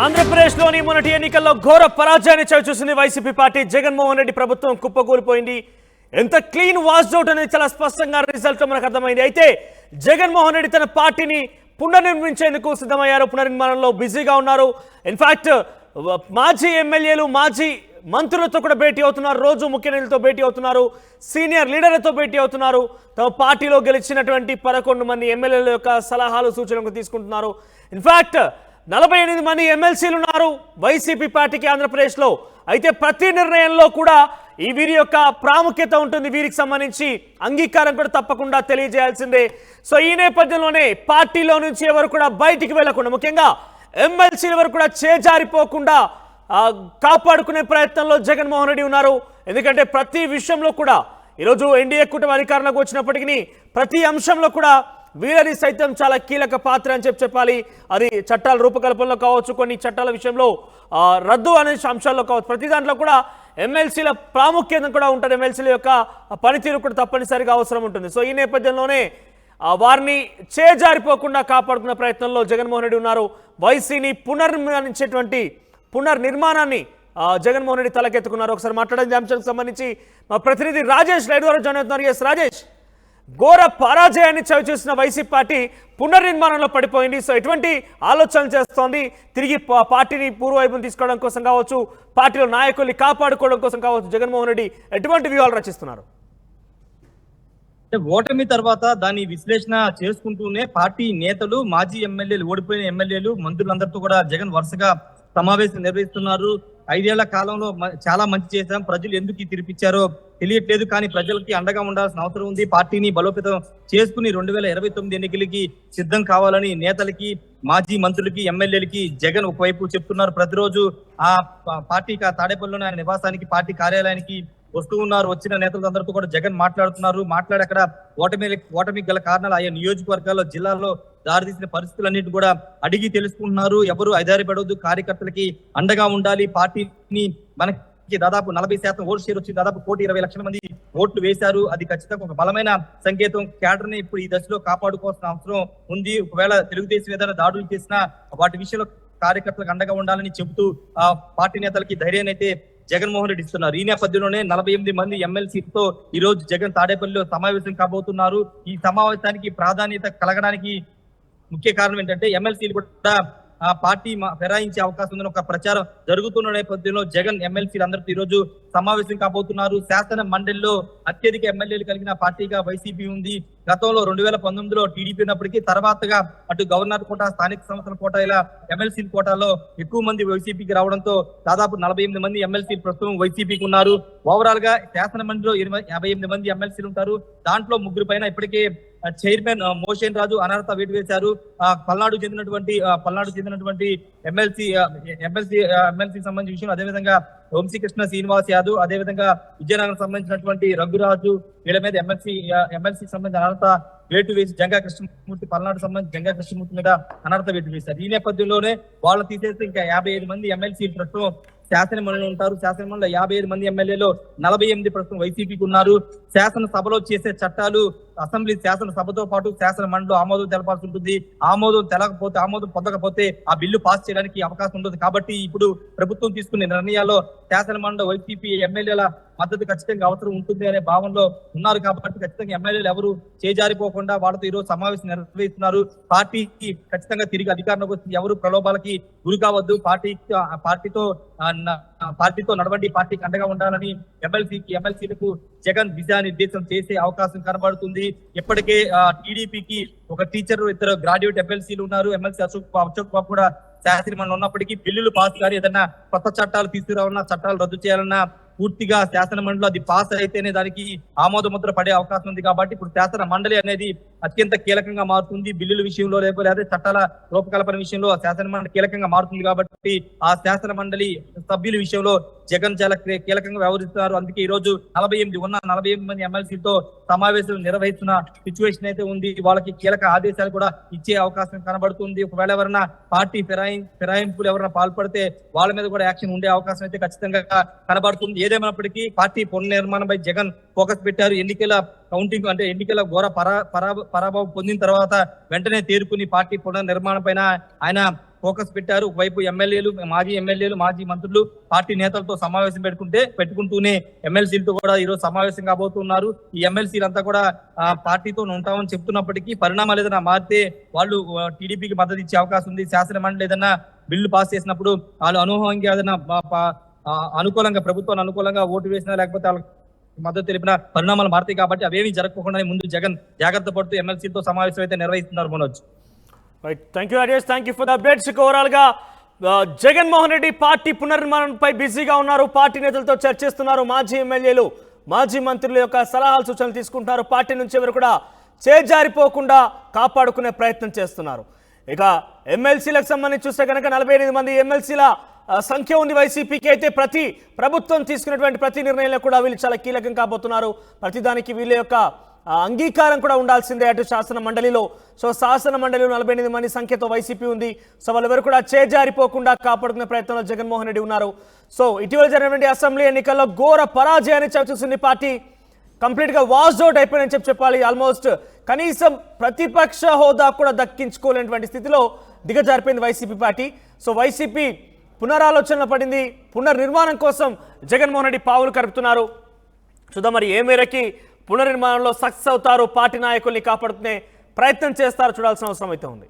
ఆంధ్రప్రదేశ్లోని మొన్నటి ఎన్నికల్లో ఘోర పరాజయాన్ని చవిచూసింది వైసీపీ పార్టీ. జగన్మోహన్ రెడ్డి ప్రభుత్వం కుప్పకూలిపోయింది. ఎంత క్లీన్ వాష్ అవుట్ అనేది చాలా స్పష్టంగా రిజల్ట్ మనకు అర్థమైంది. అయితే జగన్మోహన్ రెడ్డి తన పార్టీని పునర్నిర్మించేందుకు సిద్ధమయ్యారు. పునర్నిర్మాణంలో బిజీగా ఉన్నారు. ఇన్ఫాక్ట్ మాజీ ఎమ్మెల్యేలు, మాజీ మంత్రులతో కూడా భేటీ అవుతున్నారు. రోజు ముఖ్య నేతలతో భేటీ అవుతున్నారు. సీనియర్ లీడర్లతో భేటీ అవుతున్నారు. తమ పార్టీలో గెలిచినటువంటి 11 మంది ఎమ్మెల్యేల యొక్క సలహాలు, సూచనలు తీసుకుంటున్నారు. ఇన్ఫాక్ట్ 48 మంది ఎమ్మెల్సీలు ఉన్నారు వైసీపీ పార్టీకి ఆంధ్రప్రదేశ్లో. అయితే ప్రతి నిర్ణయంలో కూడా ఈ వీరి యొక్క ప్రాముఖ్యత ఉంటుంది. వీరికి సంబంధించి అంగీకారం కూడా తప్పకుండా తెలియజేయాల్సిందే. సో ఈ నేపథ్యంలోనే పార్టీలో నుంచి ఎవరు కూడా బయటికి వెళ్లకుండా, ముఖ్యంగా ఎమ్మెల్సీల వరకు కూడా చేజారిపోకుండా కాపాడుకునే ప్రయత్నంలో జగన్మోహన్ రెడ్డి ఉన్నారు. ఎందుకంటే ప్రతి విషయంలో కూడా ఈరోజు ఎన్డీఏ కూటమి అధికారంలోకి వచ్చినప్పటికీ ప్రతి అంశంలో కూడా వీళ్ళని సైతం చాలా కీలక పాత్ర అని చెప్పాలి. అది చట్టాల రూపకల్పనలో కావచ్చు, కొన్ని చట్టాల విషయంలో రద్దు అనే అంశాల్లో కావచ్చు, ప్రతి దాంట్లో కూడా ఎమ్మెల్సీల ప్రాముఖ్యత కూడా ఉంటుంది. ఎమ్మెల్సీల యొక్క పనితీరు కూడా తప్పనిసరిగా అవసరం ఉంటుంది. సో ఈ నేపథ్యంలోనే వారిని చేజారిపోకుండా కాపాడుకునే ప్రయత్నంలో జగన్మోహన్ రెడ్డి ఉన్నారు. వైసీని పునర్నిర్మాణాన్ని జగన్మోహన్ రెడ్డి తలకెత్తుకున్నారు. ఒకసారి మాట్లాడే అంశానికి సంబంధించి మా ప్రతినిధి రాజేష్ లైవ్ ద్వారా జాయిన్ అవుతున్నారు. ఎస్ రాజేష్, ఘోర పరాజయాన్ని చవిచూసిన వైసీపీ పార్టీ పునర్నిర్మాణంలో పడిపోయింది. సో ఎటువంటి ఆలోచనలు చేస్తోంది? తిరిగి పార్టీని పూర్వవైపును తీసుకోవడం కోసం కావచ్చు, పార్టీలో నాయకుల్ని కాపాడుకోవడం కోసం కావచ్చు, జగన్మోహన్ రెడ్డి ఎటువంటి వ్యూహాలు రచిస్తున్నారు? ఓటమి తర్వాత దాని విశ్లేషణ చేసుకుంటూనే పార్టీ నేతలు, మాజీ ఎమ్మెల్యేలు, ఓడిపోయిన ఎమ్మెల్యేలు, మంత్రులందరితో కూడా జగన్ వరుసగా సమావేశం నిర్వహిస్తున్నారు. 5 ఏళ్ల కాలంలో చాలా మంచి చేశాం, ప్రజలు ఎందుకు తిరిపిచ్చారో తెలియట్లేదు, కానీ ప్రజలకి అండగా ఉండాల్సిన అవసరం ఉంది, పార్టీని బలోపేతం చేసుకుని 2029 ఎన్నికలకి సిద్ధం కావాలని నేతలకి, మాజీ మంత్రులకి, ఎమ్మెల్యేలకి జగన్ ఒకవైపు చెప్తున్నారు. ప్రతిరోజు ఆ పార్టీ తాడేపల్లిలోని ఆయన నివాసానికి, పార్టీ కార్యాలయానికి వస్తూ ఉన్నారు. వచ్చిన నేతలందరితో కూడా జగన్ మాట్లాడుతున్నారు. మాట్లాడి అక్కడ ఓటమికి గల కారణాలు, ఆయా నియోజకవర్గాల్లో, జిల్లాల్లో దారితీసిన పరిస్థితులన్నిటి కూడా అడిగి తెలుసుకుంటున్నారు. ఎవరు ఐదారిపడవద్దు, కార్యకర్తలకి అండగా ఉండాలి, పార్టీని మనకి దాదాపు 40% ఓటు షేర్ వచ్చి దాదాపు 1,20,00,000 మంది ఓట్లు వేశారు. అది ఖచ్చితంగా ఒక బలమైన సంకేతం. క్యాడర్ని ఇప్పుడు ఈ దశలో కాపాడుకోవాల్సిన అవసరం ఉంది. ఒకవేళ తెలుగుదేశం ఏదైనా దాడులు చేసినా వాటి విషయంలో కార్యకర్తలకు అండగా ఉండాలని చెబుతూ ఆ పార్టీ నేతలకి ధైర్యాన్ని అయితే జగన్మోహన్ రెడ్డి ఇస్తున్నారు. ఈ నేపథ్యంలోనే 48 మంది ఎమ్మెల్సీతో ఈ రోజు జగన్ తాడేపల్లిలో సమావేశం కాబోతున్నారు. ఈ సమావేశానికి ప్రాధాన్యత కలగడానికి ముఖ్య కారణం ఏంటంటే ఎమ్మెల్సీలు కూడా ఆ పార్టీ ఫిరాయించే అవకాశం ఉందని ఒక ప్రచారం జరుగుతున్న నేపథ్యంలో జగన్ ఎమ్మెల్సీలు అందరితో ఈ రోజు సమావేశం కాబోతున్నారు. శాసన మండలిలో అత్యధిక ఎమ్మెల్యేలు కలిగిన పార్టీగా వైసీపీ ఉంది. గతంలో 2019లో టీడీపీ ఉన్నప్పటికీ తర్వాతగా అటు గవర్నర్ కోటా, స్థానిక సంస్థల కోటా, ఇలా ఎమ్మెల్సీ కోటాలో ఎక్కువ మంది వైసీపీకి రావడంతో దాదాపు 48 మంది ఎమ్మెల్సీలు ప్రస్తుతం వైసీపీకి ఉన్నారు. ఓవరాల్ గా శాసన మండలిలో 58 మంది ఎమ్మెల్సీలు ఉంటారు. దాంట్లో 3 పైన ఇప్పటికే చైర్మన్ మోషన్ రాజు అనర్హత వేటు వేశారు. పల్నాడు చెందినటువంటి ఎమ్మెల్సీ సంబంధించిన విషయం, అదేవిధంగా వంశీకృష్ణ శ్రీనివాస్ యాదవ్, అదేవిధంగా విజయనగరం సంబంధించినటువంటి రఘురాజు, వీళ్ళ మీద ఎమ్మెల్సీ సంబంధించిన అనర్హత వేటు వేసి జంగా కృష్ణమూర్తి, పల్నాడు సంబంధించి జంగా కృష్ణమూర్తి మీద అనర్హత వేటు వేశారు. ఈ నేపథ్యంలోనే వాళ్ళు తీసేస్తే ఇంకా 55 మంది ఎమ్మెల్సీ ప్రస్తుతం శాసనమండలిలో ఉంటారు. శాసనమండలిలో 55 మంది ఎమ్మెల్యేలు 48 ప్రస్తుతం వైసీపీకి ఉన్నారు. శాసనసభలో చేసే చట్టాలు అసెంబ్లీ శాసనసభతో పాటు శాసన మండలిలో ఆమోదం తెలపాల్సి ఉంటుంది. ఆమోదం పొందకపోతే ఆ బిల్లు పాస్ చేయడానికి అవకాశం ఉంటుంది. కాబట్టి ఇప్పుడు ప్రభుత్వం తీసుకునే నిర్ణయాల్లో శాసన మండలి వైసీపీ ఎమ్మెల్యేల మద్దతు ఖచ్చితంగా అవసరం ఉంటుంది అనే భావనలో ఉన్నారు. కాబట్టి ఖచ్చితంగా ఎమ్మెల్యేలు ఎవరు చేజారిపోకుండా వాళ్ళతో ఈరోజు సమావేశం నిర్వహిస్తున్నారు. పార్టీకి ఖచ్చితంగా తిరిగి అధికారంలోకి వస్తుంది, ఎవరు ప్రలోభాలకి గురి కావద్దు, పార్టీతో నడవండి, పార్టీకి అండగా ఉండాలని ఎమ్మెల్సీలకు జగన్ దిశానిర్దేశం చేసే అవకాశం కనబడుతుంది. ఇప్పటికే టీడీపీకి ఒక టీచర్, 2 గ్రాడ్యుయేట్ ఎమ్మెల్సీలు ఉన్నారు. ఎమ్మెల్సీ అశోక్ బాబు కూడా శాసనమండలి ఉన్నప్పటికీ బిల్లులు పాస్ కానీ ఏదైనా కొత్త చట్టాలు తీసుకురావాలన్నా, చట్టాలు రద్దు చేయాలన్నా పూర్తిగా శాసన మండలిలో అది పాస్ అయితేనే దానికి ఆమోద ముద్ర పడే అవకాశం ఉంది. కాబట్టి ఇప్పుడు శాసన మండలి అనేది అత్యంత కీలకంగా మారుతుంది. బిల్లుల విషయంలో లేదా చట్టాల రూపకల్పన విషయంలో శాసన మండలి కీలకంగా మారుతుంది. కాబట్టి ఆ శాసన మండలి సభ్యుల విషయంలో జగన్ చాలా కీలకంగా వ్యవహరిస్తున్నారు. అందుకే ఈ రోజు 48 మంది ఎమ్మెల్సీలతో సమావేశం నిర్వహిస్తున్న సిచ్యువేషన్ అయితే ఉంది. వాళ్ళకి కీలక ఆదేశాలు కూడా ఇచ్చే అవకాశం కనబడుతుంది. ఒకవేళ ఎవరైనా పార్టీ ఫిరాయింపులు ఎవరైనా పాల్పడితే వాళ్ళ మీద కూడా యాక్షన్ ఉండే అవకాశం అయితే ఖచ్చితంగా కనబడుతుంది. ఏదేమైనప్పటికీ పార్టీ పునర్నిర్మాణంపై జగన్ ఫోకస్ పెట్టారు. ఎన్నికల కౌంటింగ్ అంటే ఎన్నికల ఘోర పరాభవం పొందిన తర్వాత వెంటనే తేరుకుని పార్టీ పునర్నిర్మాణం పైన ఆయన ఫోకస్ పెట్టారు. ఒకవైపు ఎమ్మెల్యేలు, మాజీ మంత్రులు పార్టీ నేతలతో సమావేశం పెట్టుకుంటూనే ఎమ్మెల్సీలతో కూడా ఈరోజు సమావేశం కాబోతున్నారు. ఈ ఎమ్మెల్సీలంతా కూడా పార్టీతో ఉంటామని చెప్తున్నప్పటికీ పరిణామాలు ఏదైనా మారితే వాళ్ళు టీడీపీకి మద్దతు ఇచ్చే అవకాశం ఉంది. శాసన మండలి ఏదైనా బిల్లు పాస్ చేసినప్పుడు వాళ్ళు అనూహ్యంగా ఏదైనా అనుకూలంగా ప్రభుత్వాన్ని అనుకూలంగా ఓటు వేసినా లేకపోతే వాళ్ళకి మద్దతు తెలిపిన పరిణామాలు మారుతాయి. కాబట్టి అవేమీ జరగకుండానే ముందు జగన్ జాగ్రత్త పడుతూ ఎమ్మెల్సీతో సమావేశం అయితే నిర్వహిస్తున్నారు. Manoj, right, thank you Rajesh, thank you for the updates. Overall గా జగన్మోహన్ రెడ్డి పార్టీ పునర్నిర్మాణంపై బిజీగా ఉన్నారు. పార్టీ నేతలతో చర్చిస్తున్నారు. మాజీ ఎమ్మెల్యేలు, మాజీ మంత్రుల యొక్క సలహాలు, సూచనలు తీసుకుంటున్నారు. పార్టీ నుంచి ఎవరు కూడా చేజారిపోకుండా కాపాడుకునే ప్రయత్నం చేస్తున్నారు. ఇక ఎమ్మెల్సీలకు సంబంధించి చూస్తే కనుక 48 మంది ఎమ్మెల్సీల సంఖ్య ఉంది వైసీపీకి. అయితే ప్రభుత్వం తీసుకున్నటువంటి ప్రతి నిర్ణయంలో కూడా వీళ్ళు చాలా కీలకం కాబోతున్నారు. ప్రతిదానికి వీళ్ళ యొక్క అంగీకారం కూడా ఉండాల్సిందే అటు శాసన మండలిలో. సో శాసన మండలిలో 48 మంది సంఖ్యతో వైసీపీ ఉంది. సో వాళ్ళెవరు కూడా చేజారిపోకుండా కాపాడుకునే ప్రయత్నంలో జగన్మోహన్ రెడ్డి ఉన్నారు. సో ఇటీవల జరిగినటువంటి అసెంబ్లీ ఎన్నికల్లో ఘోర పరాజయాన్ని చవిచూసింది పార్టీ. కంప్లీట్గా వాష్ అవుట్ అయిపోయిందని చెప్పాలి. ఆల్మోస్ట్ కనీసం ప్రతిపక్ష హోదా కూడా దక్కించుకోలేనటువంటి స్థితిలో దిగజారిపోయింది వైసీపీ పార్టీ. సో వైసీపీ పునరాలోచనలో పడింది. పునర్నిర్మాణం కోసం జగన్మోహన్ రెడ్డి పావులు కలుపుతున్నారు. చూద్దాం మరి ఏ మేరకి పునర్నిర్మాణంలో సక్సెస్ అవుతారు, పార్టీ నాయకుల్ని కాపాడుకునే ప్రయత్నం చేస్తారో చూడాల్సిన అవసరం అయితే ఉంది.